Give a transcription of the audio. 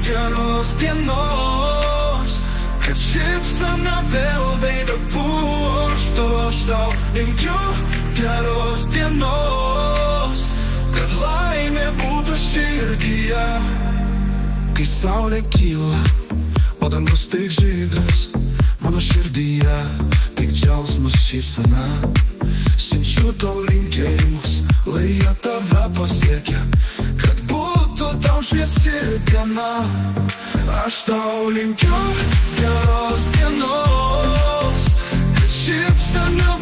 geros dienos, kad šypsena vėl veidą puoštų. Aš tau linkiu geros dienos, kad laimė būtų širdyje. Kai saulė kyla, o dangus tik žydras, mano širdyje tik džiaugsmas šypsena. Siunčiu tau linkėjimus, lai jie tave pasiekia, kad būtų tau šviesi diena. Aš tau linkiu geros dienos, kad šypsena